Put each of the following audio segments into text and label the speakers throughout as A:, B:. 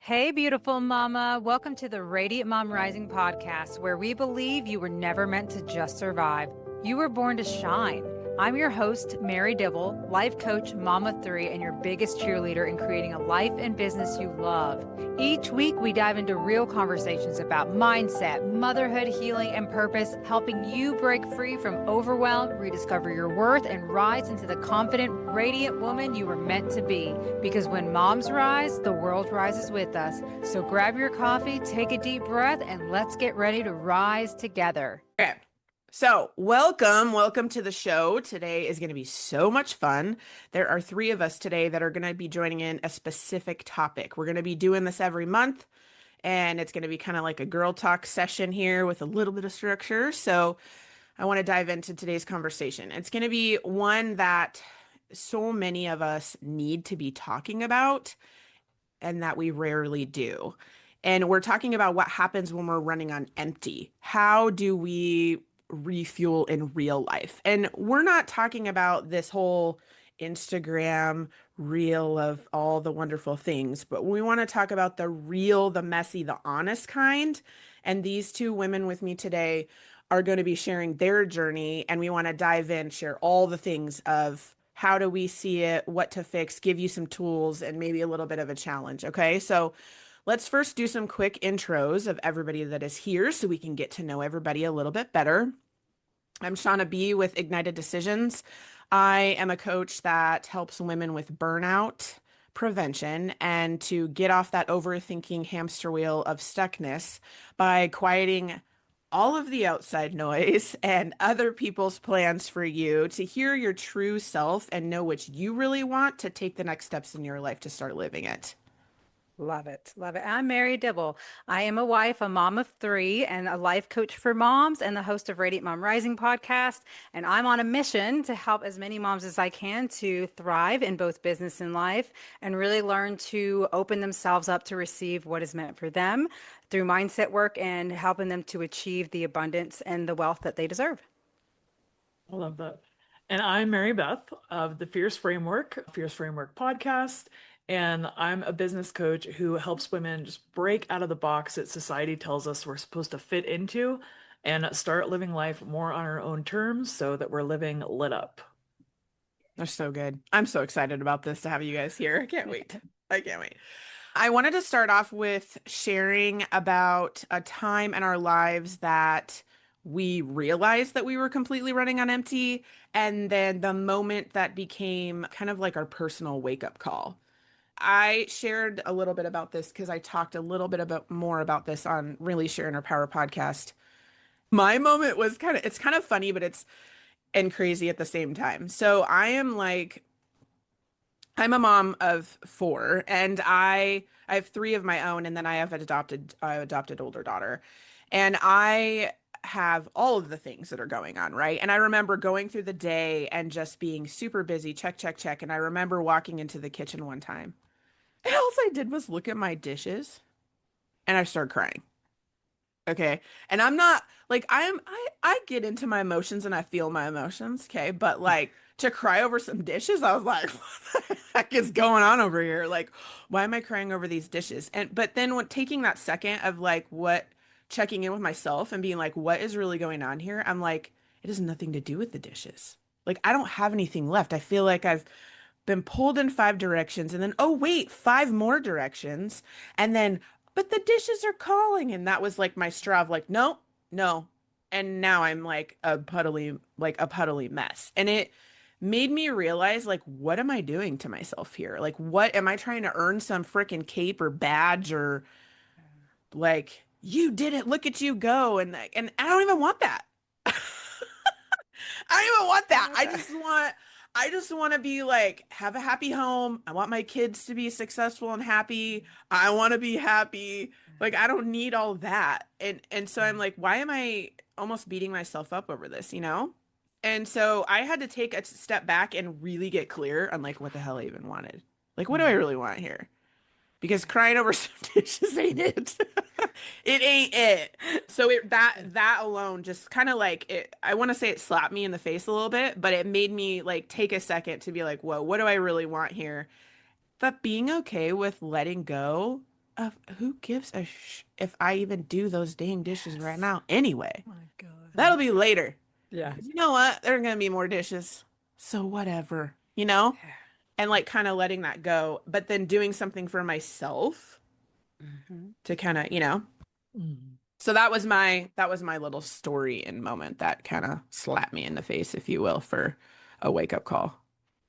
A: Hey, beautiful mama. Welcome to the Radiant Mom Rising podcast, where we believe you were never meant to just survive. You were born to shine. I'm your host, Mary Dibble, life coach, mom of three, and your biggest cheerleader in creating a life and business you love. Each week, we dive into real conversations about mindset, motherhood, healing, and purpose, helping you break free from overwhelm, rediscover your worth, and rise into the confident, radiant woman you were meant to be. Because when moms rise, the world rises with us. So grab your coffee, take a deep breath, and let's get ready to rise together.
B: Okay. So, welcome to the show. Today is going to be so much fun. There are three of us today that are going to be joining in a specific topic. We're going to be doing this every month, and it's going to be kind of like a girl talk session here with a little bit of structure. So, I want to dive into today's conversation. It's going to be one that so many of us need to be talking about and that we rarely do. And we're talking about what happens when we're running on empty. How do we refuel in real life? And we're not talking about this whole Instagram reel of all the wonderful things, but we want to talk about the real, the messy, the honest kind. And these two women with me today are going to be sharing their journey, and we want to dive in, share all the things of how do we see it, what to fix, give you some tools, and maybe a little bit of a challenge. Okay, so let's first do some quick intros of everybody that is here so we can get to know everybody a little bit better. I'm Shauna B with Ignited Decisions. I am a coach that helps women with burnout prevention and to get off that overthinking hamster wheel of stuckness by quieting all of the outside noise and other people's plans for you to hear your true self and know what you really want to take the next steps in your life to start living it.
A: Love it. Love it. I'm Mary Dibble. I am a wife, a mom of three, and a life coach for moms and the host of Radiant Mom Rising podcast. And I'm on a mission to help as many moms as I can to thrive in both business and life and really learn to open themselves up to receive what is meant for them through mindset work and helping them to achieve the abundance and the wealth that they deserve.
C: I love that. And I'm MaryBeth of the Fierce Framework podcast. And I'm a business coach who helps women just break out of the box that society tells us we're supposed to fit into and start living life more on our own terms so that we're living lit up.
B: They're so good. I'm so excited about this to have you guys here. I can't wait. I can't wait. I wanted to start off with sharing about a time in our lives that we realized that we were completely running on empty, and then the moment that became kind of like our personal wake-up call. I shared a little bit about this because I talked a little bit about more about this on Really Sharing Our Power podcast. My moment was it's kind of funny, but it's and crazy at the same time. So I'm a mom of four, and I have three of my own, and then I have adopted older daughter. And I have all of the things that are going on, right? And I remember going through the day and just being super busy, check, check, check. And I remember walking into the kitchen one time. And all I did was look at my dishes and I started crying. Okay. And I'm not like I get into my emotions and I feel my emotions, okay? But like to cry over some dishes, I was like, what the heck is going on over here? Like, why am I crying over these dishes? And but then when taking that second of like what checking in with myself and being like, what is really going on here? I'm like, it has nothing to do with the dishes. Like, I don't have anything left. I feel like I've been pulled in five directions and then, oh, wait, five more directions. And then, but the dishes are calling. And that was like my straw of like, no, no. And now I'm like a puddly mess. And it made me realize like, what am I doing to myself here? Like, what am I trying to earn some freaking cape or badge or like, you did it, look at you go. And I don't even want that. I don't even want that. I just want to be like, have a happy home. I want my kids to be successful and happy. I want to be happy. Like, I don't need all that. And so I'm like, why am I almost beating myself up over this, you know? And so I had to take a step back and really get clear on like what the hell I even wanted. Like, what do I really want here? Because crying over some dishes ain't it. It ain't it. So that alone just kind of like it, I want to say it slapped me in the face a little bit, but it made me like take a second to be like, whoa, what do I really want here? But being okay with letting go of who gives a if I even do those dang dishes right now anyway.
A: Oh my God.
B: That'll be later.
A: Yeah.
B: 'Cause you know what? There are gonna be more dishes. So whatever, you know? And like kind of letting that go, but then doing something for myself
A: Mm-hmm.
B: to kind of, you know.
C: Mm.
B: So that was my little story and moment that kind of slapped me in the face, if you will, for a wake-up call.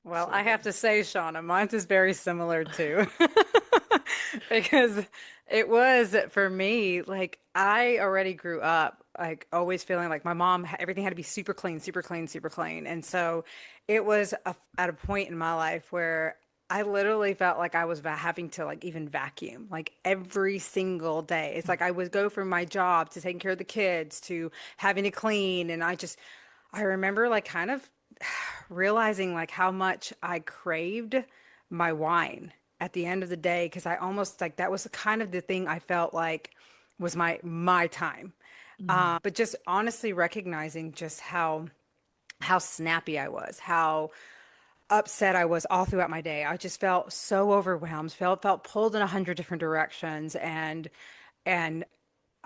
A: Well,
C: So
A: I have
C: good.
A: to say, Shauna, mine is very similar too. Because it was for me, like I already grew up like always feeling like my mom, everything had to be super clean, super clean, super clean. And so it was at a point in my life where I literally felt like I was having to like even vacuum like every single day. It's like I would go from my job to taking care of the kids to having to clean. And I remember like kind of realizing like how much I craved my wine at the end of the day because I almost like that was kind of the thing I felt like was my time.
C: Mm.
A: But just honestly recognizing just how snappy I was, how upset I was all throughout my day. I just felt so overwhelmed, felt pulled in 100 different directions, and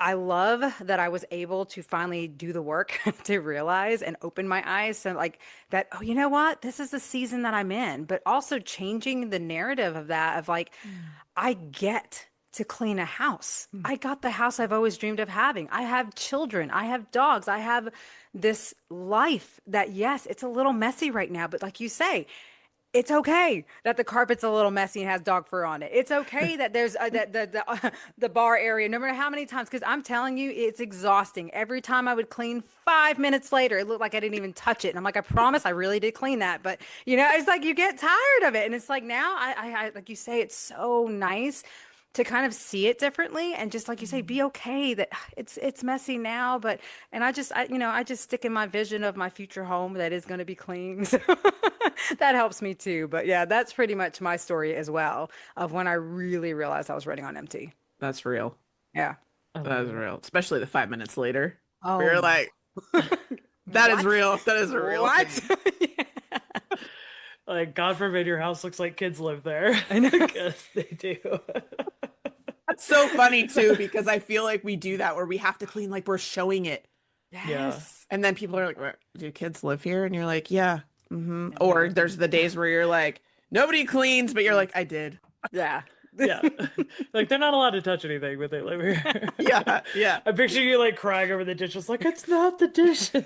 A: I love that I was able to finally do the work to realize and open my eyes so like that, oh, you know what? This is the season that I'm in, but also changing the narrative of that of like,
C: Mm.
A: I get to clean a house.
B: Mm.
A: I got the house I've always dreamed of having. I have children. I have dogs. I have this life that, yes, it's a little messy right now, but like you say, it's okay that the carpet's a little messy and has dog fur on it. It's okay that there's that the bar area, no matter how many times, because I'm telling you, it's exhausting. Every time I would clean, 5 minutes later, it looked like I didn't even touch it. And I'm like, I promise, I really did clean that. But it's like you get tired of it, and it's like now, I like you say, it's so nice to kind of see it differently and just like you say,
C: Mm.
A: be okay that it's messy now, but and I just stick in my vision of my future home that is going to be clean. So that helps me too. But yeah, that's pretty much my story as well of when I really realized I was running on empty.
B: That's real.
A: Yeah.
C: I love
B: That's
C: that.
B: real. Especially the 5 minutes later. Where you're
A: Oh,
B: like, that is
A: what?
B: real. That is a real
A: What?
B: thing.
A: Yeah.
C: Like, God forbid your house looks like kids live there.
A: I know.
C: Because they do.
B: That's so funny too, because I feel like we do that where we have to clean like we're showing it.
C: Yeah.
A: Yes.
B: And then people are like, "What, do kids live here?" And you're like, yeah. Or
A: Yeah.
B: there's the days where you're like, nobody cleans, but you're like, I did.
A: Yeah.
C: Yeah. Like they're not allowed to touch anything, but they live here.
B: Yeah, yeah.
C: I picture you like crying over the dishes, like it's not the dishes.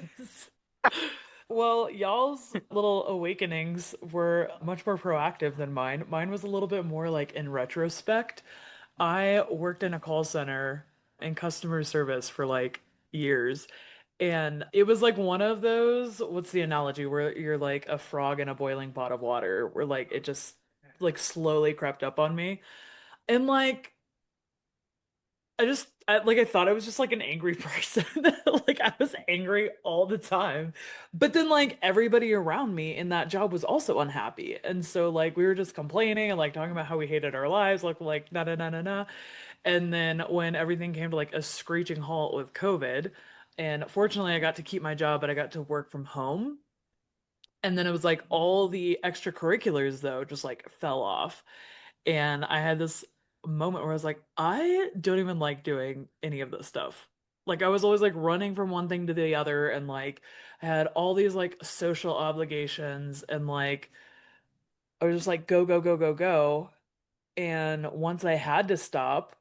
C: Well, y'all's little awakenings were much more proactive than mine. Mine was a little bit more like in retrospect. I worked in a call center and customer service for like years. And it was like one of those, what's the analogy, where you're like a frog in a boiling pot of water, where like it just like slowly crept up on me. And like I thought I was just like an angry person. Like I was angry all the time. But then like everybody around me in that job was also unhappy. And so like we were just complaining and like talking about how we hated our lives, like na na na na na. And then when everything came to like a screeching halt with COVID, and fortunately I got to keep my job, but I got to work from home. And then it was like all the extracurriculars though just like fell off. And I had this moment where I was like, I don't even like doing any of this stuff. Like I was always like running from one thing to the other and like I had all these like social obligations and like I was just like go go go go go. And once I had to stop,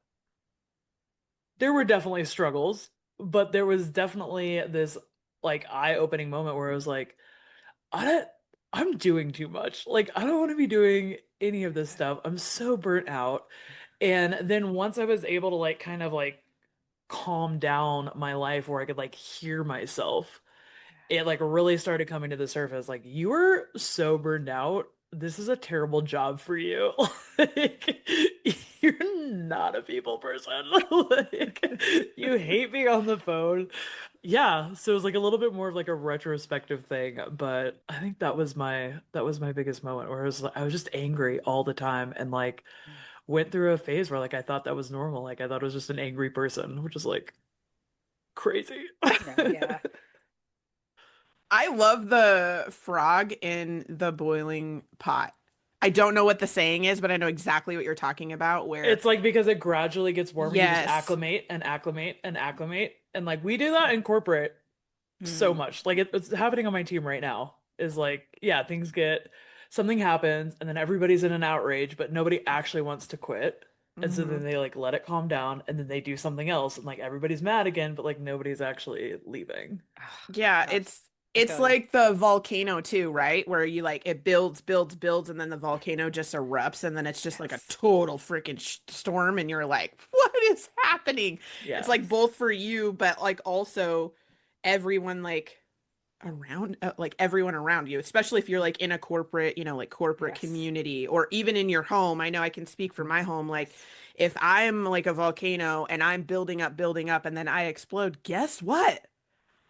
C: there were definitely struggles, but there was definitely this like eye-opening moment where I was like, I don't, I'm doing too much. Like, I don't want to be doing any of this stuff. I'm so burnt out. And then once I was able to like kind of like calm down my life where I could like hear myself, it like really started coming to the surface. Like, you are so burned out. This is a terrible job for you. Like, you're not a people person. Like, you hate being on the phone. Yeah, so it was like a little bit more of like a retrospective thing, but I think that was my biggest moment where I was just angry all the time and like went through a phase where like I thought that was normal. Like I thought I was just an angry person, which is like crazy.
A: Yeah. Yeah.
B: I love the frog in the boiling pot. I don't know what the saying is, but I know exactly what you're talking about, where
C: It's like because it gradually gets warmer, you just
B: yes.
C: acclimate and acclimate and acclimate. And like we do that in corporate so
A: Hmm.
C: much. Like it's happening on my team right now. Is like, yeah, things get something happens and then everybody's in an outrage, but nobody actually wants to quit. And so
B: Hmm.
C: then they like let it calm down and then they do something else and like everybody's mad again, but like nobody's actually leaving.
A: Oh,
B: Yeah,
A: gosh, I
B: it's
A: feel you.
B: like the volcano too, right? Where you like it builds, builds, builds, and then the volcano just erupts, and then it's just like a
A: Yes.
B: total freaking storm, and you're like, what is happening? It's
C: Yeah.
B: like both for you, but like also everyone like around, like everyone around you, especially if you're like in a corporate, like corporate
A: Yes.
B: community, or even in your home. I know I can speak for my home. Like
A: Yes.
B: if I'm like a volcano and I'm building up, and then I explode, guess what?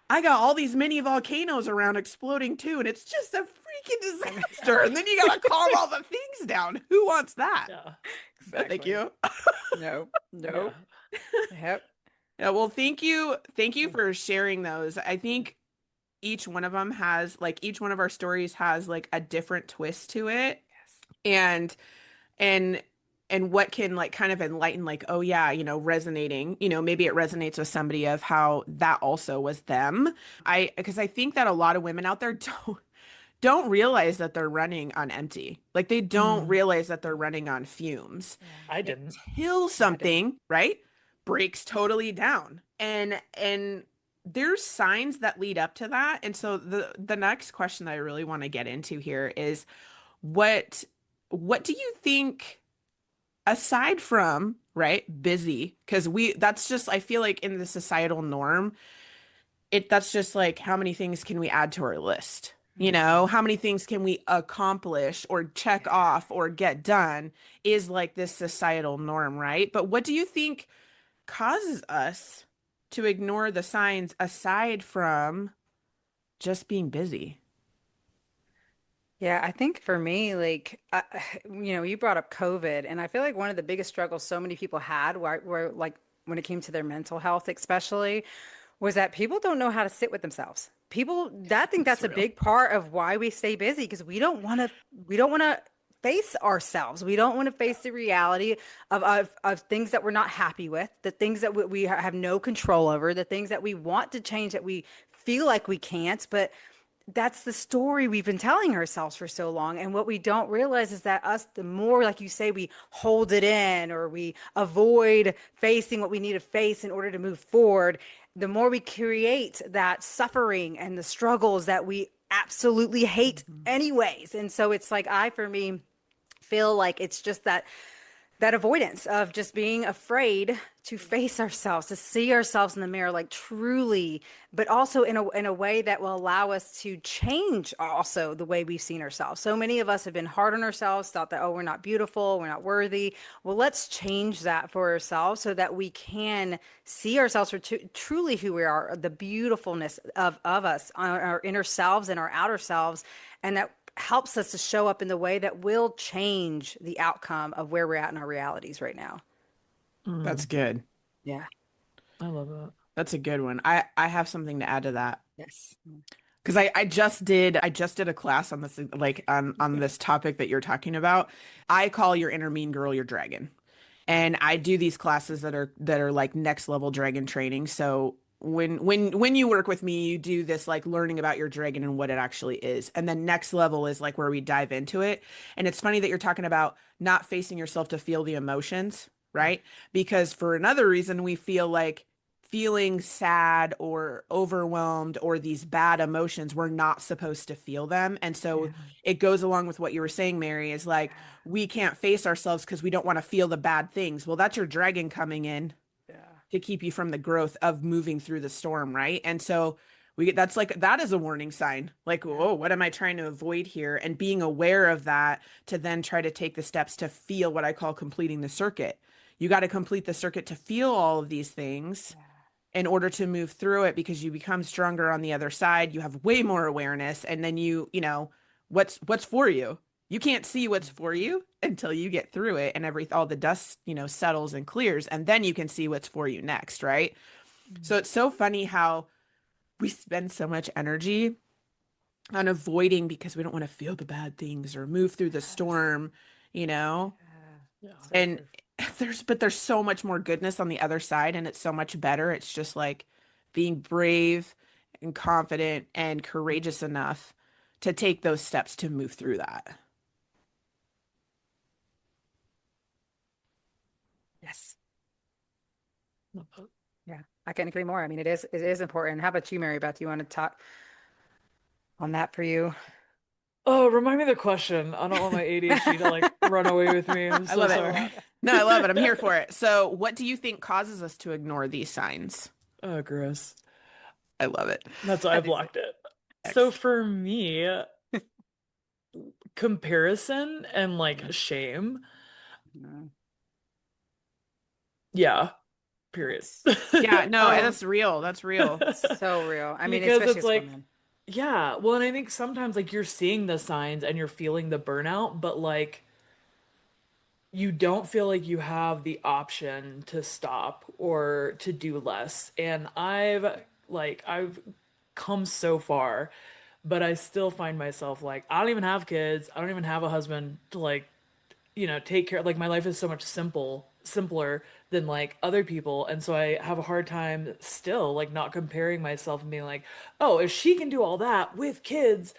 B: I got all these mini volcanoes around exploding too, and it's just a freaking
A: I know.
B: disaster. And then you gotta calm all the things down. Who wants that?
C: Yeah.
B: Thank
A: Exactly.
B: you.
A: Nope.
C: Yeah.
A: Nope. Yep.
B: Yeah, well, thank you. Thank you for sharing those. I think each one of them has like each one of our stories has like a different twist to it.
A: Yes.
B: And and and what can like kind of enlighten like, oh yeah, resonating, maybe it resonates with somebody of how that also was them. Because I think that a lot of women out there don't realize that they're running on empty. Like they don't
C: Mm,
B: realize that they're running on fumes
A: Yeah.
C: I didn't.
B: until
A: Yeah, I didn't.
B: something, right, breaks totally down. And there's signs that lead up to that. And so the next question that I really want to get into here is what what do you think, aside from, right, busy, because we that's just, I feel like in the societal norm, that's just like how many things can we add to our list?
A: Hmm.
B: How many things can we accomplish or check
A: Yeah.
B: off or get done is like this societal norm, right? But what do you think causes us to ignore the signs aside from just being busy?
A: Yeah, I think for me, you brought up COVID, and I feel like one of the biggest struggles so many people had, where like when it came to their mental health, especially, was that people don't know how to sit with themselves. I think
B: It's
A: that's a
B: real.
A: big part of why we stay busy because we don't want to face ourselves. We don't want to face the reality of things that we're not happy with, the things that we have no control over, the things that we want to change that we feel like we can't, but that's the story we've been telling ourselves for so long. And what we don't realize is that the more, like you say, we hold it in or we avoid facing what we need to face in order to move forward, the more we create that suffering and the struggles that we absolutely hate
B: Mhm.
A: anyways. And so it's like, for me, feel like it's just that avoidance of just being afraid to face ourselves, to see ourselves in the mirror, like truly, but also in a way that will allow us to change also the way we've seen ourselves. So many of us have been hard on ourselves, thought that, oh, we're not beautiful, we're not worthy. Well, let's change that for ourselves so that we can see ourselves for truly who we are, the beautifulness of us, our inner selves and our outer selves, and that helps us to show up in the way that will change the outcome of where we're at in our realities right now.
B: That's
C: mm,
B: good.
A: Yeah.
C: I love that.
B: That's a good one. I have something to add to that.
A: Yes.
B: Because I just did a class on this, like on this topic that you're talking about. I call your inner mean girl your dragon. And I do these classes that are like next level dragon training. So when you work with me, you do this like learning about your dragon and what it actually is. And then next level is like where we dive into it. And it's funny that you're talking about not facing yourself to feel the emotions, right? Because for another reason, we feel like feeling sad or overwhelmed or these bad emotions, we're not supposed to feel them. And so
A: Yeah.
B: it goes along with what you were saying, Mary, is like we can't face ourselves because we don't want to feel the bad things. Well, that's your dragon coming in
A: Yeah.
B: to keep you from the growth of moving through the storm, right? And so we get that's like that is a warning sign. Like,
A: Yeah.
B: oh, what am I trying to avoid here? And being aware of that to then try to take the steps to feel what I call completing the circuit. You got to complete the circuit to feel all of these things
A: Yeah.
B: in order to move through it because you become stronger on the other side. You have way more awareness, and then what's for you. You can't see what's for you until you get through it and all the dust, settles and clears, and then you can see what's for you next, right?
A: Mm.
B: So it's so funny how we spend so much energy on avoiding because we don't want to feel the bad things or move through the storm, you know?
C: Yeah.
A: So
B: And
A: true.
B: there's so much more goodness on the other side, and it's so much better. It's just like being brave and confident and courageous enough to take those steps to move through that.
A: Yes.
C: Love that.
A: Yeah. I can't agree more. I mean, it is important. How about you, Mary Beth? You want to talk on that for you?
C: Oh, remind me the question. I don't want my ADHD to like run away with me. I'm
B: I
C: so
B: love it.
C: sorry.
B: No, I love it. I'm here for it. So, what do you think causes us to ignore these signs?
C: Oh, gross.
B: I love it.
C: That's why I
A: I do too.
C: blocked it. So
B: Excellent.
C: for me, comparison and like shame.
A: Mm,
C: Yeah, period.
A: That's
B: Yeah, no,
C: Um,
B: that's real. That's real.
A: so real. I mean,
C: because
A: especially
C: it's
A: as
C: like,
A: women.
C: yeah, well, and I think sometimes like you're seeing the signs and you're feeling the burnout, but like you don't feel like you have the option to stop or to do less. And I've come so far, but I still find myself like I don't even have kids. I don't even have a husband to like, take care. Like my life is so much simpler than like other people. And so I have a hard time still like not comparing myself and being like, "Oh, if she can do all that with kids,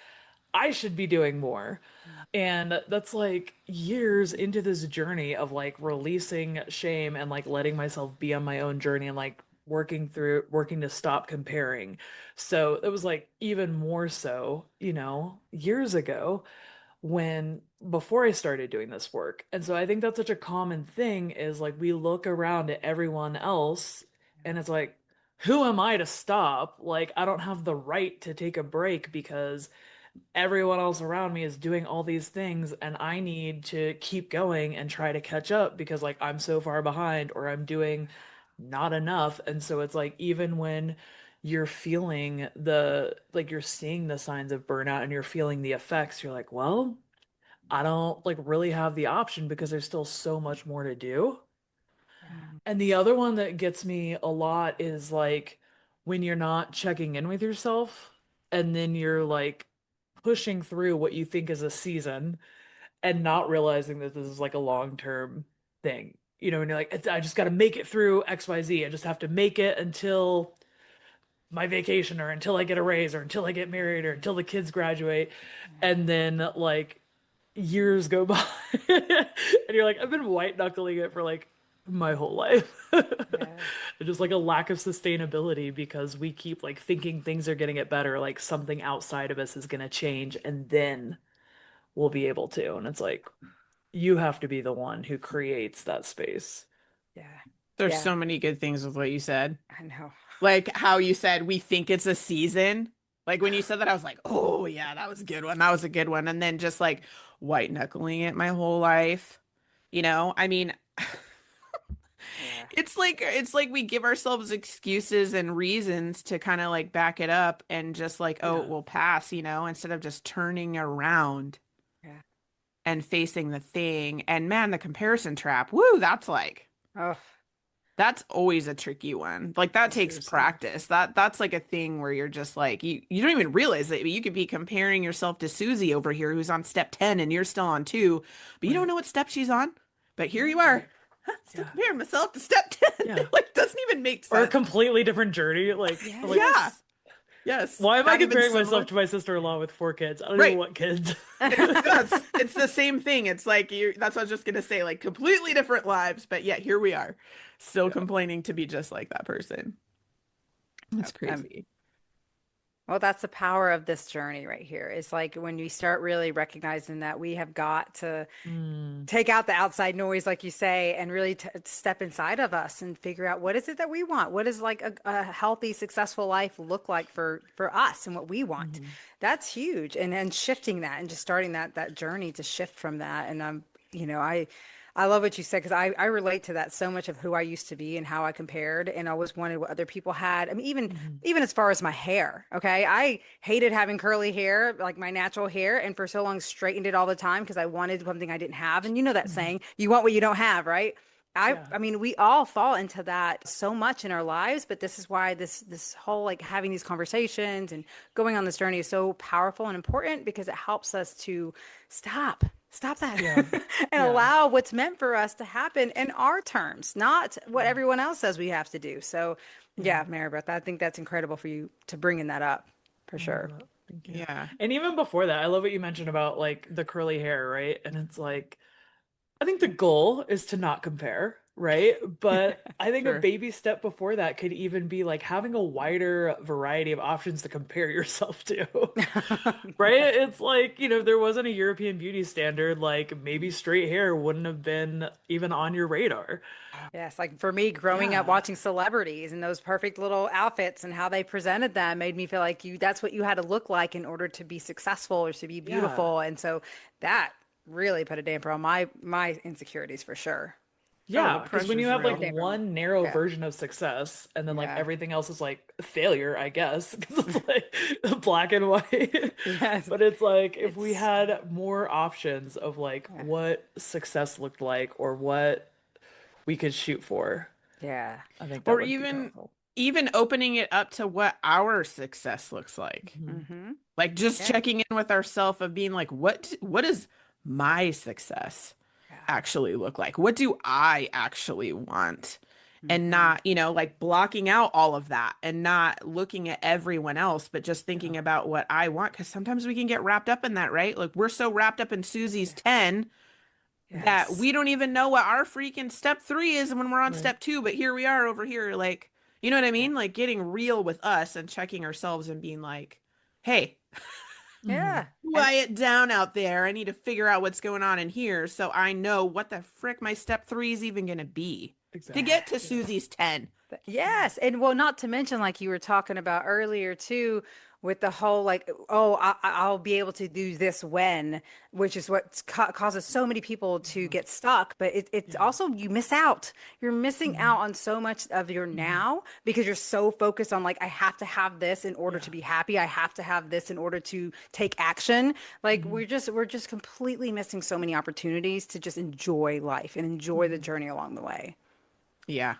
C: I should be doing more." And that's like years into this journey of like releasing shame and like letting myself be on my own journey and like working to stop comparing. So it was like even more so, years ago when before I started doing this work. And so I think that's such a common thing is like we look around at everyone else and it's like, who am I to stop? Like, I don't have the right to take a break because everyone else around me is doing all these things and I need to keep going and try to catch up because like I'm so far behind or I'm doing not enough. And so it's like even when you're feeling you're seeing the signs of burnout and you're feeling the effects, you're like, well, I don't like really have the option because there's still so much more to do.
A: Yeah.
C: And the other one that gets me a lot is like when you're not checking in with yourself and then you're like pushing through what you think is a season and not realizing that this is like a long-term thing. And you're like, I just got to make it through XYZ. I just have to make it until my vacation or until I get a raise or until I get married or until the kids graduate. And then like years go by and you're like, I've been white knuckling it for like my whole life.
A: Yeah.
C: Just like a lack of sustainability because we keep like thinking things are going to get better, like something outside of us is going to change and then we'll be able to. And it's like, you have to be the one who creates that space.
A: Yeah.
B: There's
A: Yeah.
B: so many good things with what you said.
A: I know.
B: Like how you said, we think it's a season. Like when you said that, I was like, oh, yeah, that was a good one. That was a good one. And then just like white knuckling it my whole life. I mean,
A: Yeah.
B: it's like we give ourselves excuses and reasons to kind of like back it up and just like, oh, it
C: Yeah.
B: will pass, instead of just turning around
A: Yeah.
B: and facing the thing. And man, the comparison trap, woo,
A: Oh,
B: that's always a tricky one. Like that takes
C: Seriously.
B: practice. That's like a thing where you're just like you don't even realize that you could be comparing yourself to Susie over here who's on step 10 and you're still on 2, but you don't
C: Right.
B: know what step she's on. But here you are.
C: Right.
B: Still
C: Yeah.
B: comparing myself to step 10.
C: Yeah.
B: Like doesn't even make
C: Or a
B: sense.
C: completely different journey. Like,
B: Yeah.
A: yes.
B: Yes.
C: why am I
B: Not even
C: comparing myself
B: similar.
C: to my sister-in-law with 4 kids? I don't even
B: Right.
C: want kids.
B: It's the same thing. It's like that's what I was just gonna say, like completely different lives, but yet here we are, still
C: Yeah.
B: complaining to be just like that person. That's
A: Um,
B: crazy.
A: well, that's the power of this journey right here. It's like when we start really recognizing that we have got to
C: Mm,
A: take out the outside noise, like you say, and really step inside of us and figure out what is it that we want. What does like a healthy, successful life look like for us and what we want?
C: mhm.
A: That's huge. And shifting that and just starting that journey to shift from that. And I love what you said because I relate to that so much of who I used to be and how I compared and always wanted what other people had. I mean,
C: Mhm.
A: even as far as my hair, okay? I hated having curly hair, like my natural hair, and for so long straightened it all the time because I wanted something I didn't have. And you know that
C: Mhm.
A: saying, you want what you don't have, right?
C: Yeah.
A: I mean, we all fall into that so much in our lives, but this is why this whole like having these conversations and going on this journey is so powerful and important because it helps us to stop that
C: Yeah.
A: and
C: Yeah.
A: allow what's meant for us to happen in our terms, not what
C: Yeah.
A: everyone else says we have to do. So,
C: Yeah.
A: yeah, MaryBeth, I think that's incredible for you to bringing that up for
C: I love
A: sure.
C: that. Thank you.
B: Yeah.
C: And even before that, I love what you mentioned about like the curly hair, right? And it's like, I think the goal is to not compare, right? But I think a
B: Sure.
C: baby step before that could even be like having a wider variety of options to compare yourself to, right?
A: Yes.
C: It's like, if there wasn't a European beauty standard, like maybe straight hair wouldn't have been even on your radar.
A: Yes, like for me, growing up
C: Yeah.
A: watching celebrities and those perfect little outfits and how they presented them made me feel like that's what you had to look like in order to be successful or to be
C: Yeah.
A: beautiful. And so that really put a damper on my insecurities for sure.
B: Oh, the
C: Yeah, because when you
B: pressure's
C: have like
A: Big
B: real.
A: damper on.
C: one narrow
A: Yeah.
C: version of success and then like
A: Yeah.
C: everything else is like a failure, I guess, because it's like black and white.
A: Yes.
C: But it's like if we
A: It's
C: had more options of like
A: yeah.
C: what success looked like or what we could shoot for,
A: Yeah.
C: I think that
B: Or
C: would be
B: even
C: powerful.
B: even opening it up to what our success looks like.
C: Mhm.
A: Mm-hmm.
B: Like just
A: Yeah.
B: checking in with ourselves of being like, what does my success
A: Yeah.
B: actually look like? What do I actually want? And
A: Mm-hmm.
B: not, like blocking out all of that and not looking at everyone else, but just
C: Yeah.
B: thinking about what I want. Because sometimes we can get wrapped up in that, right? Like we're so wrapped up in Susie's
A: Yeah.
B: 10 that
A: Yes.
B: we don't even know what our freaking step 3 is when we're on
C: Right.
B: step 2, but here we are over here. Like, you know what I
A: Yeah.
B: mean? Like getting real with us and checking ourselves and being like, hey,
C: Mhm.
A: Yeah. And
B: quiet down out there. I need to figure out what's going on in here so I know what the frick my step 3 is even going to be to
C: Exactly.
B: get to
C: Yeah.
B: Susie's 10.
C: Yeah.
A: Yes, and well, not to mention, like you were talking about earlier too, with the whole like, oh, I'll be able to do this when, which is what causes so many people to
C: Mhm.
A: get stuck. But it's
C: Yeah.
A: also you miss out. You're missing out
C: Mhm.
A: on so much of your
C: Mhm.
A: now because you're so focused on like, I have to have this in order to
C: Yeah.
A: be happy. I have to have this in order to take action. Like
C: Mhm.
A: we're just completely missing so many opportunities to just enjoy life and enjoy the
C: Mhm.
A: journey along the way.
B: Yeah.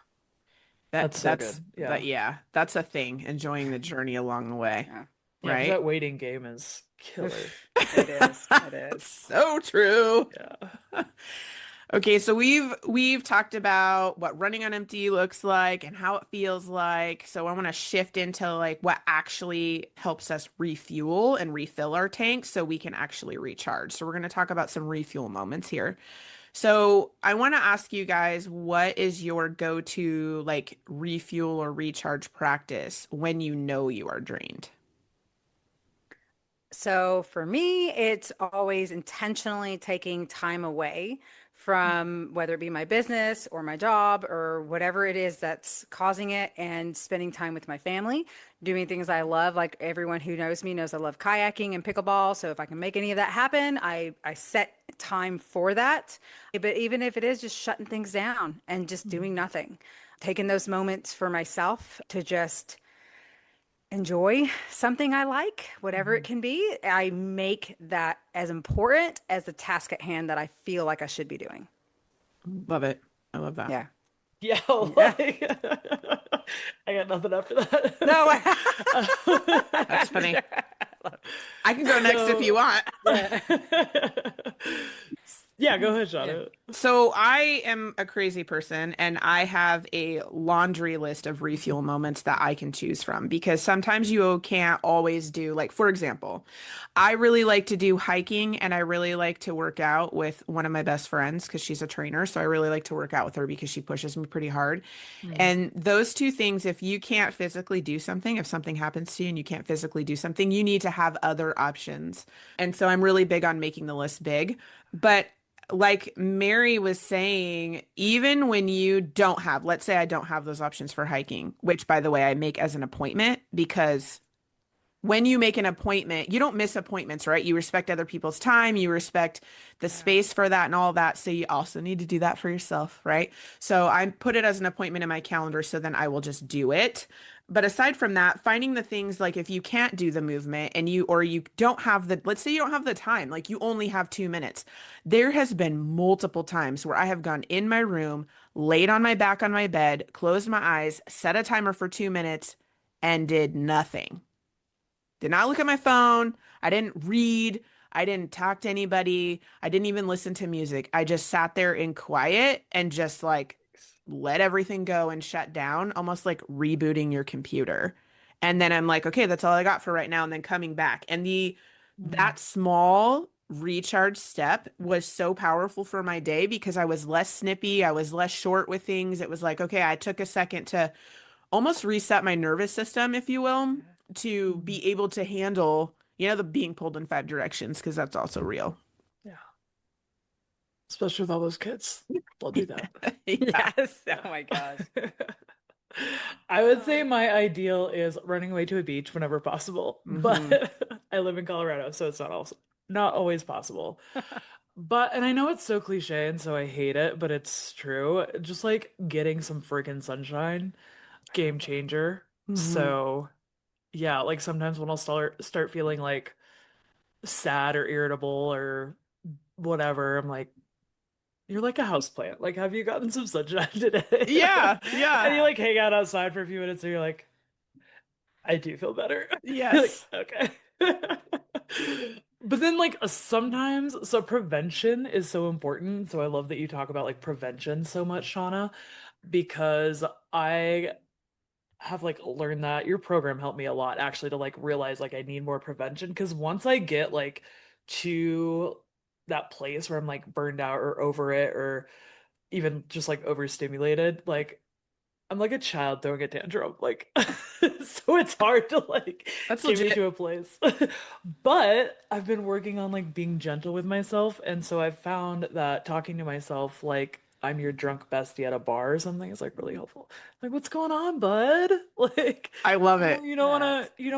B: That
C: That's so
B: that's
C: good.
B: that
C: Yeah.
B: yeah, that's a thing, enjoying the journey along the way,
A: Yeah.
C: Yeah, because
B: right?
C: that waiting game is killer.
A: Oof, it is. It
B: That's
A: is.
B: so true.
C: Yeah.
B: Okay, so we've talked about what running on empty looks like and how it feels like. So I want to shift into like what actually helps us refuel and refill our tanks so we can actually recharge. So we're going to talk about some refuel moments here. So I want to ask you guys, what is your go-to like refuel or recharge practice when you know you are drained?
A: So for me, it's always intentionally taking time away from whether it be my business or my job or whatever it is that's causing it and spending time with my family, doing things I love. Like everyone who knows me knows I love kayaking and pickleball. So if I can make any of that happen, I set time for that. But even if it is just shutting things down and just doing
C: Mhm.
A: nothing, taking those moments for myself to just enjoy something I like, whatever it
C: Mhm.
A: can be, I make that as important as the task at hand that I feel like I should be doing.
B: Love it. I love that.
A: Yeah.
C: Yeah,
A: Yeah.
C: like I got nothing after that.
A: No.
B: That's
A: I'm
B: funny.
A: sure. I love
B: I can go next if you
C: So,
B: want.
A: yeah.
C: yeah, go ahead,
A: Yeah.
C: Shauna.
B: So I am a crazy person and I have a laundry list of refuel moments that I can choose from because sometimes you can't always do, like, for example, I really like to do hiking and I really like to work out with one of my best friends because she's a trainer. So I really like to work out with her because she pushes me pretty hard.
C: Mm.
B: And those two things, if you can't physically do something, if something happens to you and you can't physically do something, you need to have other options. And so I'm really big on making the list big. But like Mary was saying, even when you don't have, let's say I don't have those options for hiking, which by the way, I make as an appointment because when you make an appointment, you don't miss appointments, right? You respect other people's time, you respect the
A: Yeah.
B: space for that and all that. So you also need to do that for yourself, right? So I put it as an appointment in my calendar so then I will just do it. But aside from that, finding the things like if you can't do the movement and you don't have the, let's say you don't have the time, like you only have 2 minutes. There has been multiple times where I have gone in my room, laid on my back on my bed, closed my eyes, set a timer for 2 minutes, and did nothing. Did not look at my phone. I didn't read. I didn't talk to anybody. I didn't even listen to music. I just sat there in quiet and just like let everything go and shut down, almost like rebooting your computer. And then I'm like, okay, that's all I got for right now. And then coming back. And that small recharge step was so powerful for my day because I was less snippy. I was less short with things. It was like, okay, I took a second to almost reset my nervous system, if you will, to be able to handle, the being pulled in five directions, because that's also real.
C: Yeah. Especially with all those kids. They'll do that.
B: Yeah.
A: Yes. Oh my gosh.
C: I would say my ideal is running away to a beach whenever possible, but I live in Colorado, so it's not always possible. And I know it's so cliche and so I hate it, but it's true. Just like getting some freaking sunshine, game changer. So yeah, like sometimes when I'll start feeling like sad or irritable or whatever, I'm like, you're like a houseplant. Like, have you gotten some sunshine today?
B: Yeah, yeah.
C: And you like hang out outside for a few minutes and you're like, I do feel better.
B: Yes.
C: Like, okay. But then like sometimes, so prevention is so important. So I love that you talk about like prevention so much, Shauna, because I have like learned that your program helped me a lot actually to like realize like I need more prevention. Because once I get like to that place where I'm like burned out or over it or even just like overstimulated, like I'm like a child throwing a tantrum. Like so it's hard to like
B: That's
C: get me
B: legit.
C: to a place. But I've been working on like being gentle with myself. And so I've found that talking to myself like I'm your drunk bestie at a bar or something is like really helpful. Like, what's going on, bud? Like,
B: I love
C: oh,
B: it.
C: you don't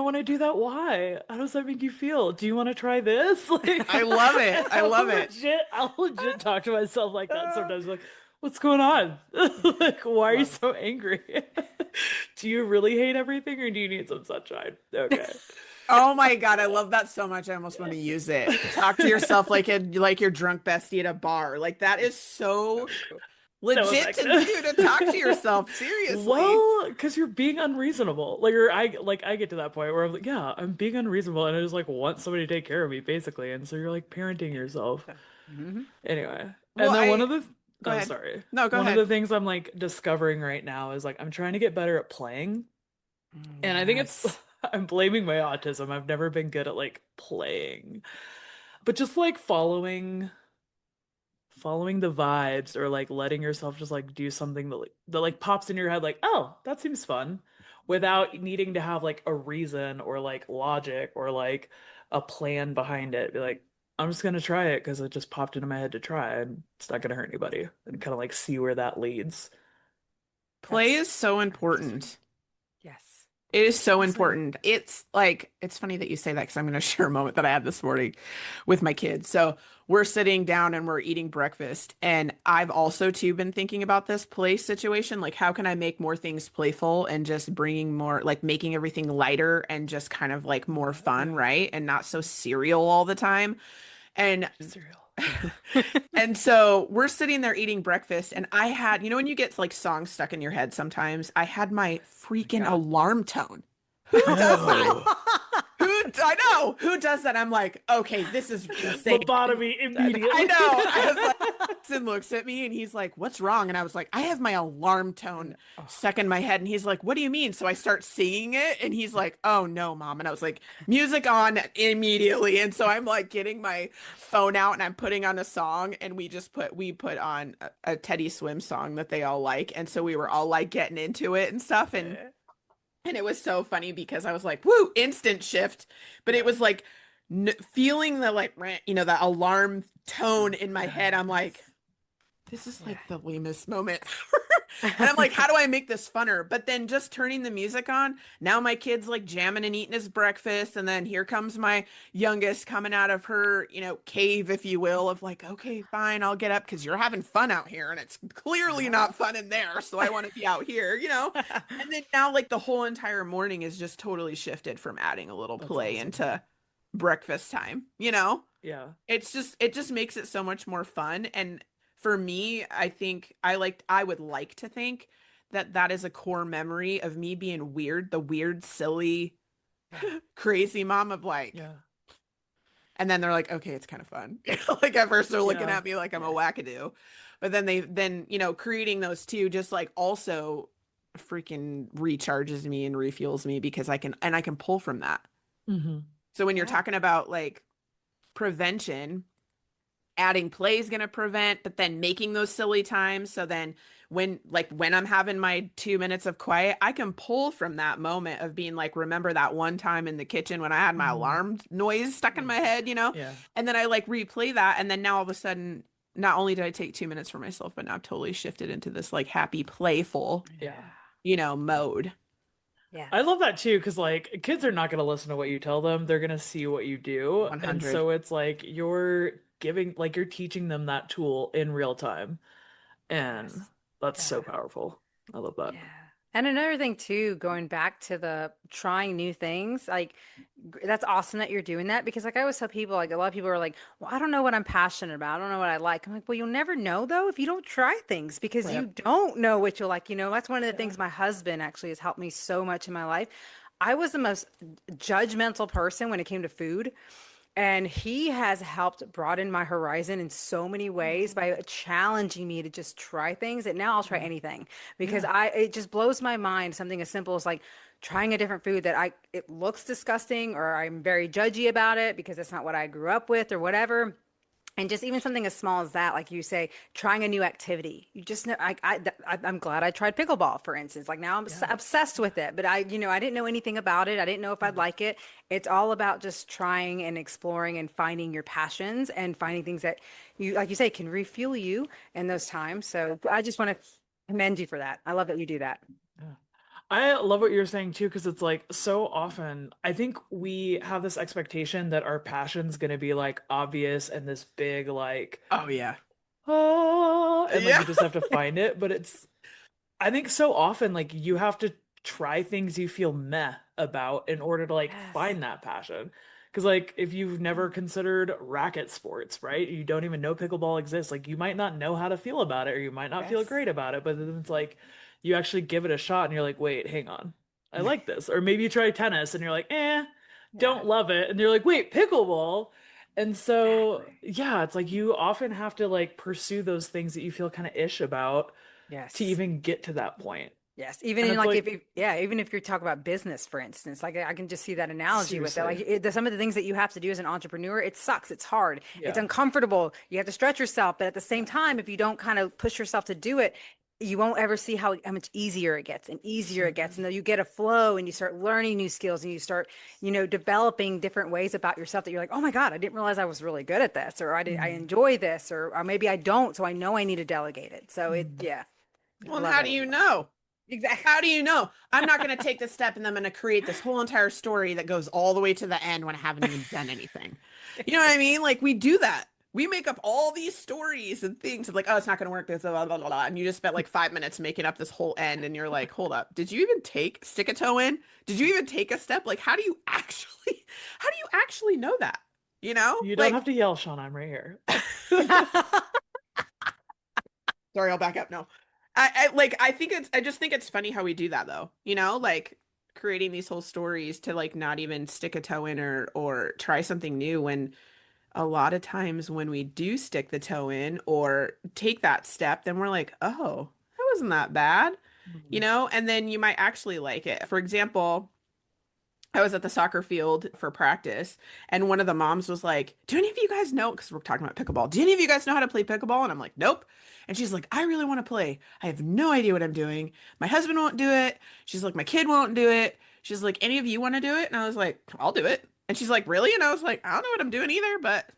C: want to do that. Why? How does that make you feel? Do you want to try this? Like,
B: I love it. I love it.
C: I'll legit talk to myself like that sometimes. Like, what's going on? Like, why are you so angry? Do you really hate everything or do you need some sunshine? Okay.
B: Oh my God, I love that so much. I almost want to use it. Talk to yourself like your drunk bestie at a bar. Like that is so legit to do, to talk to yourself. Seriously.
C: Well, because you're being unreasonable. I get to that point where I'm like, yeah, I'm being unreasonable and I just like want somebody to take care of me, basically. And so you're like parenting yourself. Anyway.
B: Well,
C: And then
B: go ahead.
C: sorry.
B: No, go
C: One
B: ahead.
C: of the things I'm like discovering right now is like I'm trying to get better at playing. And I think it's I'm blaming my autism. I've never been good at like playing. But just like following the vibes or like letting yourself just like do something that pops in your head like, "Oh, that seems fun," without needing to have like a reason or like logic or like a plan behind it. Be like, I'm just gonna try it because it just popped into my head to try and it's not gonna hurt anybody and kind of like see where that leads.
B: Play is so important.
A: Yes.
B: It is so important. It's like, it's funny that you say that because I'm going to share a moment that I had this morning with my kids. So we're sitting down and we're eating breakfast. And I've also too been thinking about this play situation. Like, how can I make more things playful and just bringing more, like making everything lighter and just kind of like more fun, right? And not so serial all the time. And
C: Cereal.
B: and so we're sitting there eating breakfast, and I had, when you get like songs stuck in your head sometimes, I had my freaking alarm tone. Who does that? I know who does that. I'm like, okay, this is insane.
C: Lobotomy immediately.
B: I know. I was like, Hudson looks at me and he's like, what's wrong? And I was like, I have my alarm tone stuck in my head. And he's like, what do you mean? So I start singing it and he's like, oh no, mom. And I was like, music on immediately. And so I'm like getting my phone out and I'm putting on a song and we put on a Teddy Swim song that they all like. And so we were all like getting into it and stuff. And it was so funny because I was like, woo, instant shift. But it was like feeling the like, that alarm tone in my head. I'm like, this is like the lamest moment. And I'm like, how do I make this funner? But then just turning the music on, now my kid's like jamming and eating his breakfast. And then here comes my youngest coming out of her, cave, if you will, of like, okay, fine, I'll get up because you're having fun out here. And it's clearly not fun in there. So I want to be out here, And then now like the whole entire morning is just totally shifted from adding a little play into breakfast time,
C: Yeah.
B: it just makes it so much more fun. And for me, I think I would like to think that that is a core memory of me being weird, the weird, silly,
C: Yeah.
B: crazy mom of like,
C: Yeah.
B: and then they're like, okay, it's kind of fun. Like at first they're looking
C: Yeah.
B: at me like I'm a wackadoo, but then creating those two just like also freaking recharges me and refuels me because I can pull from that.
C: Hmm.
B: So when you're
A: Yeah.
B: talking about like prevention, adding play is going to prevent, but then making those silly times. So then when I'm having my 2 minutes of quiet, I can pull from that moment of being like, remember that one time in the kitchen when I had my
C: Hmm.
B: alarm noise stuck in my head,
C: Yeah.
B: And then I like replay that. And then now all of a sudden, not only did I take 2 minutes for myself, but now I've totally shifted into this like happy, playful,
C: Yeah.
B: mode.
C: I
A: Yes.
C: love that too, because like kids are not going to listen to what you tell them. They're going to see what you do. And
B: 100.
C: so it's like you're teaching them that tool in real time. And
A: Yes.
C: that's
A: Yeah.
C: so powerful. I love that.
A: Yeah. And another thing too, going back to the trying new things, like that's awesome that you're doing that because like I always tell people, like a lot of people are like, well, I don't know what I'm passionate about. I don't know what I like. I'm like, well, you'll never know though if you don't try things because
C: Right.
A: you don't know what you'll like. That's one of the
C: Yeah.
A: things my husband actually has helped me so much in my life. I was the most judgmental person when it came to food. And he has helped broaden my horizon in so many ways
C: Oh,
A: by challenging me to just try things that now I'll try
C: yeah.
A: anything because
C: Yeah.
A: it just blows my mind something as simple as like trying a different food that it looks disgusting or I'm very judgy about it because it's not what I grew up with or whatever. And just even something as small as that, like you say, trying a new activity. You just know, I'm glad I tried pickleball, for instance. Like now I'm
C: Yeah.
A: obsessed with it, but I didn't know anything about it. I didn't know if I'd
C: Yeah.
A: like it. It's all about just trying and exploring and finding your passions and finding things that like you say, can refuel you in those times. So I just want to commend you for that. I love that you do that.
C: Yeah. I love what you're saying too, because it's like so often I think we have this expectation that our passion's gonna be like obvious and this big like
B: Oh yeah.
C: and like
B: Yeah.
C: you just have to find it. But it's I think so often like you have to try things you feel meh about in order to like
A: Yes.
C: find that passion. Because like if you've never considered racket sports, right? You don't even know pickleball exists. Like you might not know how to feel about it or you might not feel
A: Yes.
C: great about it, but then it's like you actually give it a shot and you're like, wait, hang on. I like this. Or maybe you try tennis and you're like,
A: Yeah.
C: don't love it. And you're like, wait, pickleball. And so,
A: Exactly.
C: yeah, it's like you often have to like pursue those things that you feel kind of ish about to
A: Yes.
C: even get to that point.
A: Yes, even
C: And
A: in
C: it's
A: like
C: like,
A: yeah, even if you're talking about business, for instance, like I can just see that analogy with that. Like
C: seriously.
A: some of the things that you have to do as an entrepreneur, it sucks, it's hard, it's
C: Yeah.
A: uncomfortable. You have to stretch yourself, but at the same
C: Yeah.
A: time, if you don't kind of push yourself to do it, you won't ever see how much easier it gets and easier it gets.
C: Mhm.
A: And then you get a flow and you start learning new skills and you start, developing different ways about yourself that you're like, oh my God, I didn't realize I was really good at this, or I
C: Mhm.
A: enjoy this, or maybe I don't, so I know I need to delegate it. So
C: Mhm.
A: yeah,
B: Well,
A: I
B: and
A: love
B: how
A: it.
B: do you know?
A: Exactly.
B: How do you know? I'm not going to take this step and then I'm going to create this whole entire story that goes all the way to the end when I haven't even done anything. You know what I mean? Like we do that. We make up all these stories and things of like, oh, it's not going to work. This blah, blah, blah, blah. And you just spent like 5 minutes making up this whole end. And you're like, hold up. Did you even stick a toe in? Did you even take a step? Like, how do you actually know that? You know,
C: You don't
B: like,
C: have to yell, Sean. I'm right here.
B: sorry, I'll back up. No, I just think it's funny how we do that though. Like creating these whole stories to like not even stick a toe in or try something new when a lot of times when we do stick the toe in or take that step, then we're like, oh, that wasn't that bad,
C: Mhm.
B: and then you might actually like it. For example, I was at the soccer field for practice, and one of the moms was like, do any of you guys know? Because we're talking about pickleball. Do any of you guys know how to play pickleball? And I'm like, nope. And she's like, I really want to play. I have no idea what I'm doing. My husband won't do it. She's like, my kid won't do it. She's like, any of you want to do it? And I was like, I'll do it. And she's like, really? And I was like, I don't know what I'm doing either, but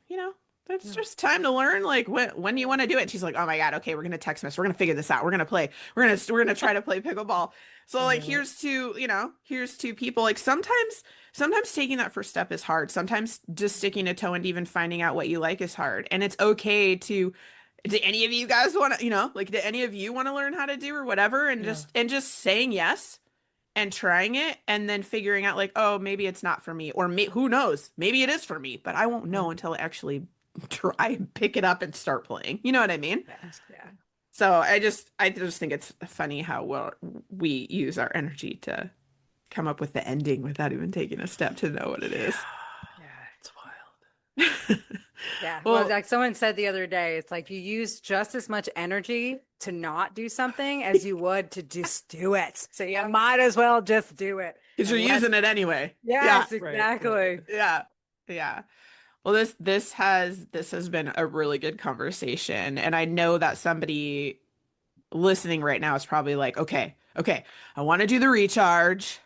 B: it's
C: Yeah.
B: just time to learn. Like when you want to do it. She's like, oh my God, okay, we're gonna text mess. We're gonna figure this out. We're gonna play. We're gonna try to play pickleball. So
C: I
B: like
C: love it.
B: here's to people. Like sometimes taking that first step is hard. Sometimes just sticking a toe and even finding out what you like is hard. And it's okay to do any of you guys want to, like do any of you want to learn how to do or whatever and
C: Yeah.
B: just saying yes and trying it and then figuring out like, oh, maybe it's not for me or who knows, maybe it is for me, but I won't know
C: Right.
B: until it actually try and pick it up and start playing. You know what I mean?
A: Yes. Yeah.
B: So I just think it's funny how well we use our energy to come up with the ending without even taking a step to know what it
C: Yeah.
B: is.
A: Yeah.
C: It's wild.
A: Yeah. Well,
B: Well,
A: like someone said the other day, it's like you use just as much energy to not do something as you would to just do it. So you might as well just do it.
B: because you're
A: And let
B: using it anyway. Yeah.
A: Yes,
C: Right, right.
A: exactly.
B: Yeah. Yeah. Well, this has been a really good conversation, and I know that somebody listening right now is probably like, okay, I want to do the recharge,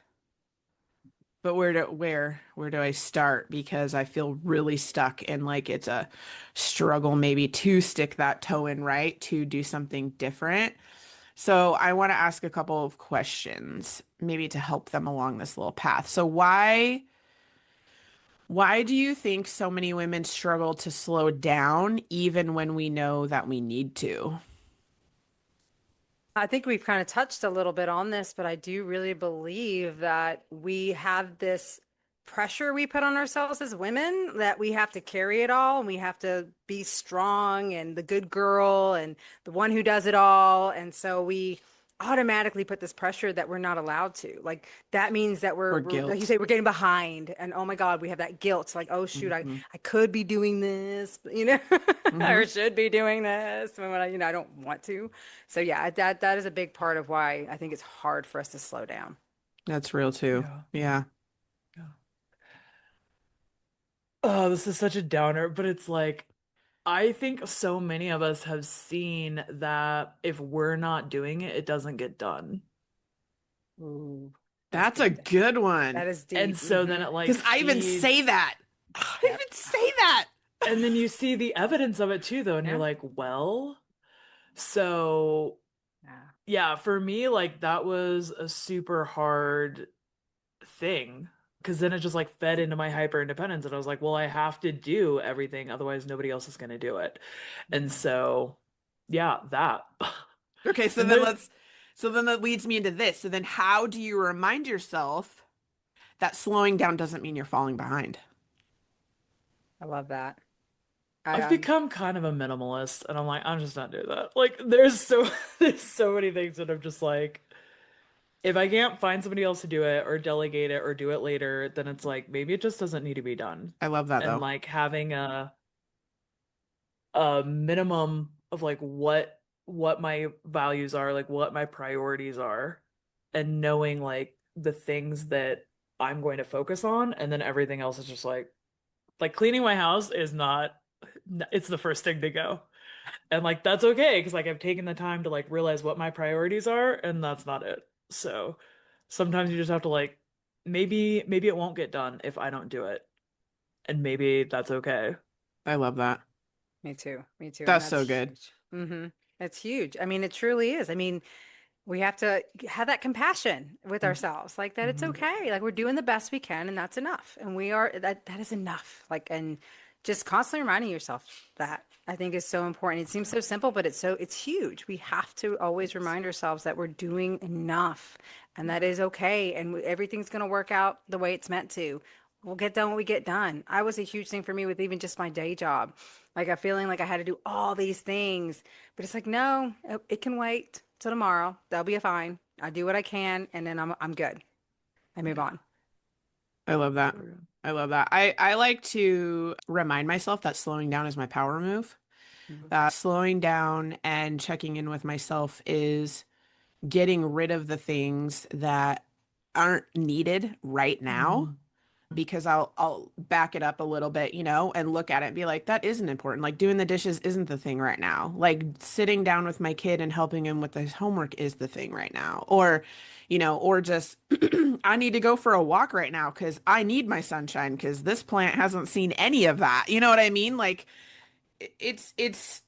B: but where do I start? Because I feel really stuck and like it's a struggle maybe to stick that toe in, right? To do something different. So I want to ask a couple of questions, maybe to help them along this little path. So why do you think so many women struggle to slow down even when we know that we need to?
A: I think we've kind of touched a little bit on this, but I do really believe that we have this pressure we put on ourselves as women that we have to carry it all and we have to be strong and the good girl and the one who does it all. And so we automatically put this pressure that we're not allowed to. Like that means that
B: Or
A: we're like you
B: guilt?
A: say, we're getting behind. And oh my God, we have that guilt. Like, oh shoot, I,
B: Hmm.
A: I could be doing this,
B: Hmm.
A: or should be doing this when I don't want to. So yeah, that is a big part of why I think it's hard for us to slow down.
B: That's real too.
C: Yeah.
B: Yeah.
C: Yeah. Oh, this is such a downer, but it's like I think so many of us have seen that if we're not doing it, it doesn't get done.
A: Ooh, that's
B: That's a
A: deep.
B: good one.
A: That is
C: And
A: deep.
C: so then
A: Hmm.
C: it like
B: Because I even say
C: feeds,
B: that. I
A: Yep.
B: even say that.
C: and then you see the evidence of it too, though, and you're
A: Yeah.
C: like, well, so
A: Yeah.
C: yeah, for me, like that was a super hard thing because then it just like fed into my hyper independence, and I was like, well, I have to do everything, otherwise nobody else is going to do it. And so, yeah, that.
B: Okay,
C: And there's
B: so then that leads me into this. So then how do you remind yourself that slowing down doesn't mean you're falling behind?
A: I love that.
C: I've
A: I
C: become kind of a minimalist, and I'm like, I'm just not doing that. Like, there's so there's so many things that I'm just like, if I can't find somebody else to do it or delegate it or do it later, then it's like maybe it just doesn't need to be done.
B: I love that
C: And
B: though.
C: like having a minimum of like what my values are, like what my priorities are, and knowing like the things that I'm going to focus on, and then everything else is just like cleaning my house is not, it's the first thing to go. And like that's okay because like I've taken the time to like realize what my priorities are, and that's not it. So sometimes you just have to like maybe it won't get done if I don't do it, and maybe that's okay.
B: I love that.
A: Me too. Me too. And
B: That's
A: that's
B: so good.
A: huge. It's huge. I mean, it truly is. I mean, we have to have that compassion with ourselves, like that it's
B: Mm-hmm.
A: okay. Like we're doing the best we can and that's enough. And we are that is enough. Like and just constantly reminding yourself that I think is so important. It seems so simple, but it's huge. We have to always remind ourselves that we're doing enough and that is okay and everything's going to work out the way it's meant to. We'll get done what we get done. I was a huge thing for me with even just my day job. Like a feeling like I had to do all these things, but it's like, no, it can wait till tomorrow. That'll be fine. I do what I can and then I'm good. I move
C: Yeah.
A: on.
B: I love that.
C: So good.
B: I love that. I like to remind myself that slowing down is my power move.
A: Mhm.
B: That slowing down and checking in with myself is getting rid of the things that aren't needed right now,
C: Mhm.
B: because I'll back it up a little bit, and look at it and be like, that isn't important. Like doing the dishes isn't the thing right now. Like sitting down with my kid and helping him with his homework is the thing right now. Or just I need to go for a walk right now because I need my sunshine because this plant hasn't seen any of that. You know what I mean? Like it's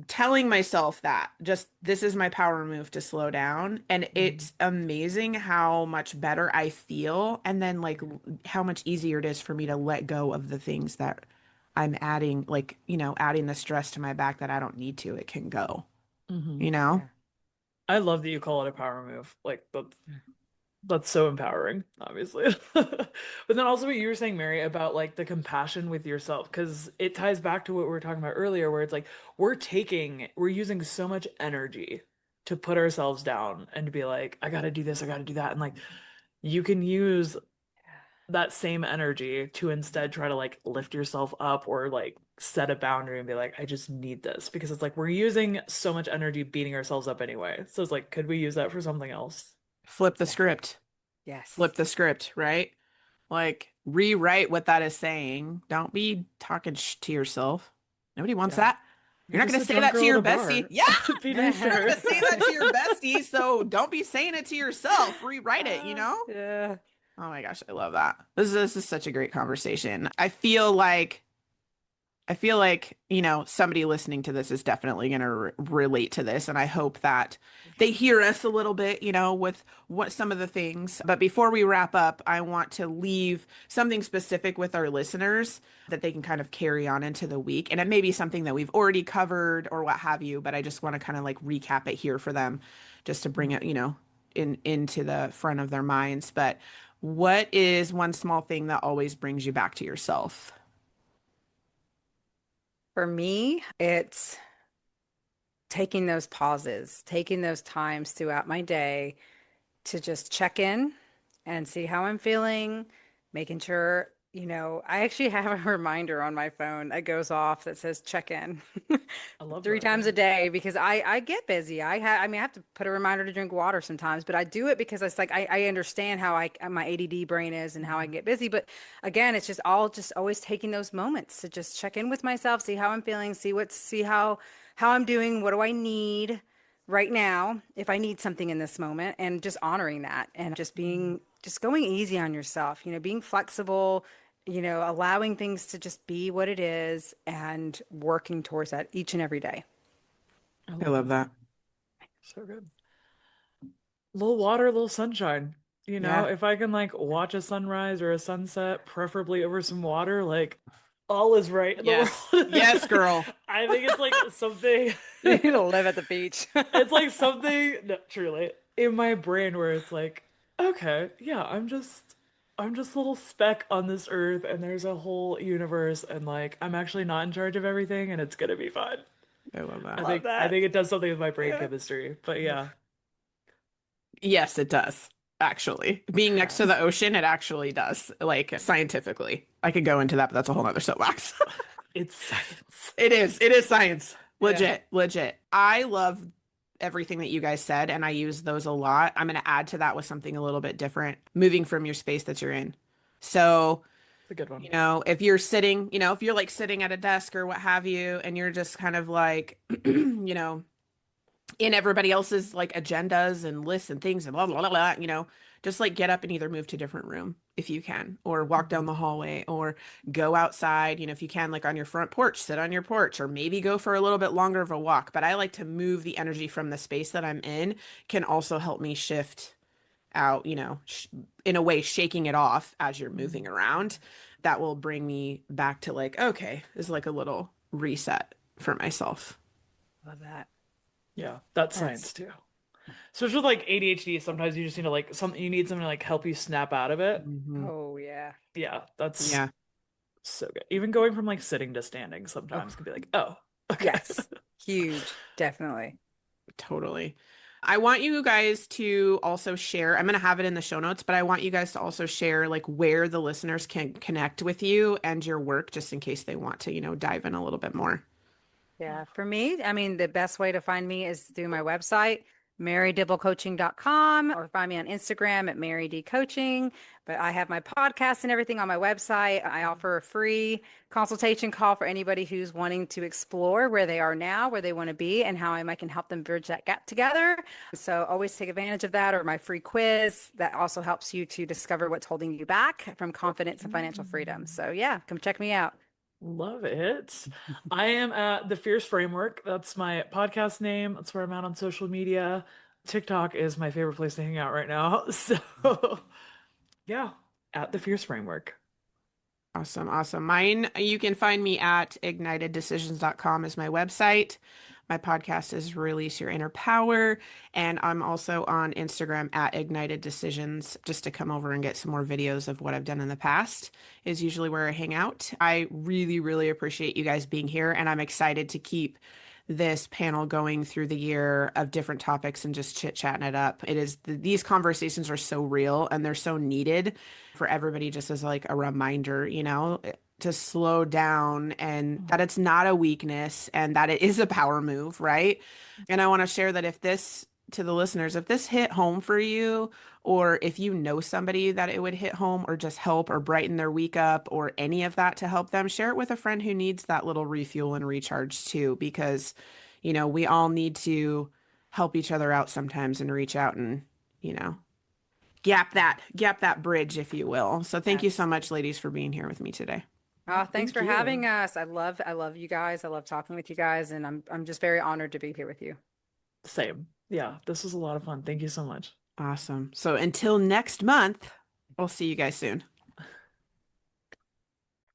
B: telling myself that just this is my power move to slow down, and
C: Mhm.
B: it's amazing how much better I feel, and then like how much easier it is for me to let go of the things that I'm adding, like adding the stress to my back that I don't need to. It can go,
C: Mhm.
B: you know
A: Yeah.
C: I love that you call it a power move. Like That's so empowering, obviously. But then also what you were saying, Mary, about like the compassion with yourself, because it ties back to what we were talking about earlier, where it's like we're using so much energy to put ourselves down and to be like, I gotta do this, I gotta do that. And like you can use that same energy to instead try to like lift yourself up or like set a boundary and be like, I just need this. Because it's like we're using so much energy beating ourselves up anyway. So it's like, could we use that for something else?
B: Flip the
A: Yeah.
B: script.
A: Yes.
B: Flip the script, right? Like rewrite what that is saying. Don't be talking to yourself. Nobody wants
C: Yeah.
B: that. You're
C: You're
B: not
C: just
B: going
C: a
B: to say
C: drunk
B: that to
C: girl at
B: your
C: a
B: bestie.
C: bar.
B: Yeah,
C: Be nice to
B: you're not
C: her.
B: going to say that to your bestie. So don't be saying it to yourself. Rewrite it, you know?
A: Yeah.
B: Oh my gosh, I love that. This is such a great conversation. I feel like, somebody listening to this is definitely going to relate to this. And I hope that they hear us a little bit, with what some of the things. But before we wrap up, I want to leave something specific with our listeners that they can kind of carry on into the week. And it may be something that we've already covered or what have you, but I just want to kind of like recap it here for them just to bring it, into the front of their minds. But what is one small thing that always brings you back to yourself?
A: For me, it's taking those pauses, taking those times throughout my day to just check in and see how I'm feeling, making sure, I actually have a reminder on my phone that goes off that says check in
C: I love
A: three
C: that.
A: times
C: Yeah.
A: a day because I get busy. I mean, I have to put a reminder to drink water sometimes, but I do it because it's like I understand how my ADD brain is and how I
C: Mhm.
A: get busy. But again, it's just all just always taking those moments to just check in with myself, see how I'm feeling, see how I'm doing, what do I need right now if I need something in this moment, and just honoring that and just going easy on yourself, being flexible, allowing things to just be what it is and working towards that each and every day.
C: I
B: I
C: love
B: love
C: that.
B: that.
C: So good. Little water, little sunshine.
B: Yeah.
C: If I can like watch a sunrise or a sunset, preferably over some water, like all is right in the
B: Yes.
C: world.
B: Yes, girl.
C: I think it's like something,
A: You need to live at the beach.
C: it's like something, no, truly, in my brain where it's like, okay, yeah, I'm just a little speck on this earth and there's a whole universe and like I'm actually not in charge of everything and it's gonna be fine.
B: I love that.
C: I
A: Love
C: think I
A: that.
C: think it does something with my brain
A: Yeah.
C: chemistry. But yeah.
B: Yes, it does. Actually, being next
C: Yeah.
B: to the ocean, it actually does. Like scientifically, I could go into that, but that's a whole nother soapbox.
C: It's science.
B: It is. It is science.
A: Yeah.
B: Legit. Legit. I love everything that you guys said, and I use those a lot. I'm going to add to that with something a little bit different, moving from your space that you're in. So,
C: It's a good one.
B: if you're sitting, if you're like sitting at a desk or what have you, and you're just kind of like, in everybody else's like agendas and lists and things and blah blah blah, blah, just like get up and either move to a different room if you can, or walk down
C: Mhm.
B: the hallway, or go outside, if you can, like on your front porch, sit on your porch, or maybe go for a little bit longer of a walk. But I like to move the energy from the space that I'm in, can also help me shift out, in a way, shaking it off as you're moving
C: Mhm.
B: around. That will bring me back to like, okay, it's like a little reset for myself.
A: Love that.
C: Yeah, that's
A: That's
C: science too. So it's with like ADHD, sometimes you just need to like you need something to like help you snap out of it.
B: Hmm.
A: oh yeah.
C: Yeah, that's
B: Yeah.
C: so good. Even going from like sitting to standing
A: Oh
C: sometimes can be like, oh, okay.
A: yes. Huge. Definitely.
B: Totally. I want you guys to also share, I'm going to have it in the show notes, but I want you guys to also share like where the listeners can connect with you and your work, just in case they want to, dive in a little bit more.
A: Yeah, for me, I mean, the best way to find me is through my website, marydibblecoaching.com, or find me on Instagram at marydcoaching. But I have my podcast and everything on my website. I offer a free consultation call for anybody who's wanting to explore where they are now, where they want to be, and how I can help them bridge that gap together. So always take advantage of that, or my free quiz that also helps you to discover what's holding you back from confidence and financial freedom. So yeah, come check me out.
C: Love it. I am at The Fierce Framework. That's my podcast name. That's where I'm at on social media. TikTok is my favorite place to hang out right now. So, yeah, at The Fierce Framework.
B: Awesome. Awesome. Mine, you can find me at igniteddecisions.com is my website. My podcast is Release Your Inner Power. And I'm also on Instagram at Ignited Decisions, just to come over and get some more videos of what I've done in the past, is usually where I hang out. I really, really appreciate you guys being here. And I'm excited to keep this panel going through the year of different topics and just chit chatting it up. These conversations are so real and they're so needed for everybody, just as like a reminder, to slow down and that it's not a weakness and that it is a power move, right? And I want to share that to the listeners, if this hit home for you, or if you know somebody that it would hit home or just help or brighten their week up or any of that to help them, share it with a friend who needs that little refuel and recharge too, because, we all need to help each other out sometimes and reach out and, gap that bridge, if you will. So thank you so much, ladies, for being here with me today.
A: Thanks for having us. I love you guys. I love talking with you guys, and I'm just very honored to be here with you.
C: Same. Yeah, this was a lot of fun. Thank you so much.
B: Awesome. So until next month, I'll see you guys soon.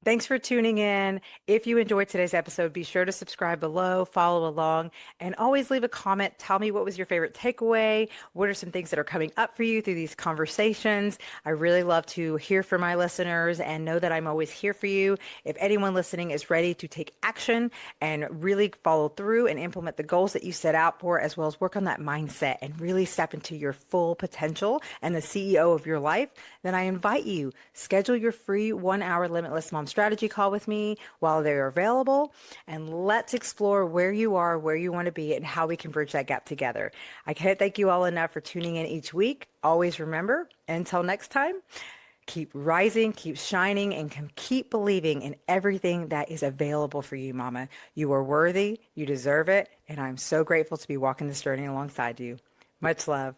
A: Thanks for tuning in. If you enjoyed today's episode, be sure to subscribe below, follow along, and always leave a comment. Tell me what was your favorite takeaway. What are some things that are coming up for you through these conversations? I really love to hear from my listeners and know that I'm always here for you. If anyone listening is ready to take action and really follow through and implement the goals that you set out for, as well as work on that mindset and really step into your full potential and the CEO of your life, then I invite you, schedule your free 1-hour limitless mom strategy call with me while they're available, and let's explore where you are, where you want to be, and how we can bridge that gap together. I can't thank you all enough for tuning in each week. Always remember, until next time, keep rising, keep shining, and keep believing in everything that is available for you, Mama. You are worthy, you deserve it, and I'm so grateful to be walking this journey alongside you. Much love.